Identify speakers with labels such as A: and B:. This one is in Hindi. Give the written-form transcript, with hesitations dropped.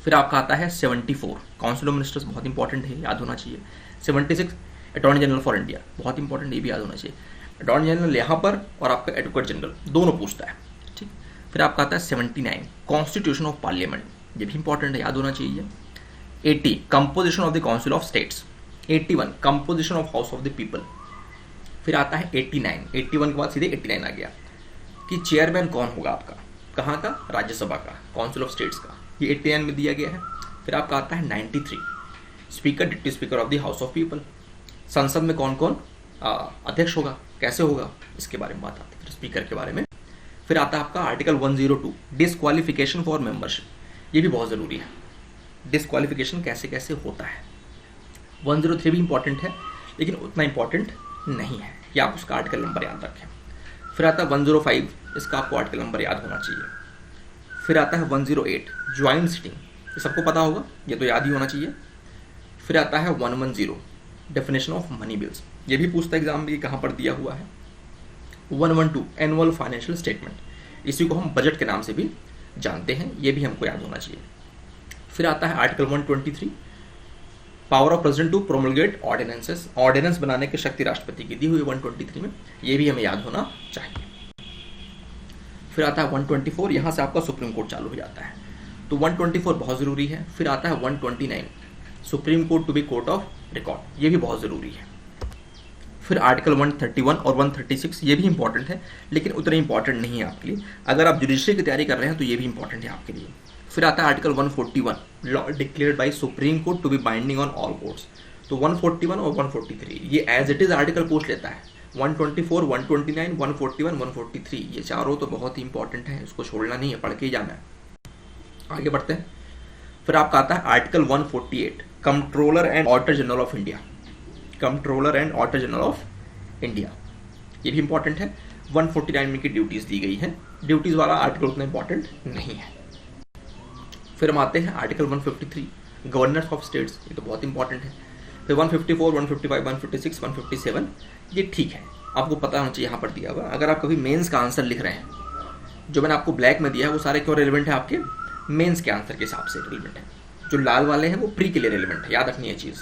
A: फिर आपका आता है 74 काउंसिल ऑफ मिनिस्टर्स, बहुत इंपॉर्टेंट है, याद होना चाहिए। 76 अटॉर्नी जनरल फॉर इंडिया, बहुत इंपॉर्टेंट, ये भी याद होना चाहिए। अटॉर्नी जनरल यहाँ पर और आपका एडवोकेट जनरल दोनों पूछता है, ठीक। फिर आपका आता है 79 कॉन्स्टिट्यूशन ऑफ पार्लियामेंट, ये भी इंपॉर्टेंट है, याद होना चाहिए। 80 composition of the council of states. 81 composition of house of the people. फिर आता है 89, 81 के बाद सीधे 89 आ गया कि चेयरमैन कौन होगा आपका, कहाँ का, राज्यसभा का, काउंसिल ऑफ स्टेट्स का, ये 89 में दिया गया है। फिर आपका आता है 93 speaker deputy speaker of the house of people, संसद में कौन कौन अध्यक्ष होगा, कैसे होगा, इसके बारे में बात आती है, फिर स्पीकर के बारे में। फिर आता है आपका आर्टिकल 102 डिसक्वालिफिकेशन फॉर मेंबरशिप, ये भी बहुत ज़रूरी है, डिसक्वालिफिकेशन कैसे कैसे होता है। 103 भी इंपॉर्टेंट है लेकिन उतना इंपॉर्टेंट नहीं है, कि आप उसका आर्टिकल नंबर याद रखें। फिर आता है 105, इसका आपको आर्टिकल नंबर याद होना चाहिए। फिर आता है 108 ज्वाइंट सिटिंग, ये सबको पता होगा, ये तो याद ही होना चाहिए। फिर आता है 110 डेफिनेशन ऑफ मनी बिल्स, ये भी पूछता है एग्जाम में, ये कहाँ पर दिया हुआ है। 112 एनुअल फाइनेंशियल स्टेटमेंट, इसी को हम बजट के नाम से भी जानते हैं, ये भी हमको याद होना चाहिए। फिर आता है article 123 power of president to promulgate ordinances, ordinance बनाने की शक्ति राष्ट्रपति की दी हुई 123 में, ये भी हमें याद होना चाहिए। फिर आता है 124, यहाँ से आपका सुप्रीम कोर्ट चालू हो जाता है, तो 124 बहुत ज़रूरी है। फिर आता है 129 supreme court to be court of record, ये भी बहुत ज़रूरी है। फिर आर्टिकल 131 और 136 ये भी इंपॉर्टेंट है लेकिन उतने इंपॉर्टेंट नहीं है आपके लिए, अगर आप जुडिशरी की तैयारी कर रहे हैं तो ये भी इंपॉर्टेंट है आपके लिए। फिर आता है article 141 law declared by supreme court to be binding on all courts, तो 141 और 143 ये एज इट इज आर्टिकल पूछ लेता है। 124, 129, 141, 143 ये चारों तो बहुत ही इंपॉर्टेंट है, इसको छोड़ना नहीं है, पढ़ के ही जाना है। आगे बढ़ते हैं। फिर आपका आता है article 148 controller and auditor general of India, controller and auditor general of India, ये भी इंपॉर्टेंट है। 149 में की ड्यूटीज दी गई है, ड्यूटीज वाला आर्टिकल उतना इंपॉर्टेंट नहीं है। फिर हम आते हैं आर्टिकल 153 गवर्नर्स ऑफ स्टेट्स, ये तो बहुत इंपॉर्टेंट है। फिर 154, 155, 156, 157 ये ठीक है, आपको पता होना चाहिए यहाँ पर दिया हुआ। अगर आप कभी मेंस का आंसर लिख रहे हैं, जो मैंने आपको ब्लैक में दिया है वो सारे क्यों रेलिवेंट है, आपके मेंस के आंसर के हिसाब से रेलिवेंट है, जो लाल वाले हैं वो प्री के लिए रेलिवेंट है, याद रखनी है चीज़।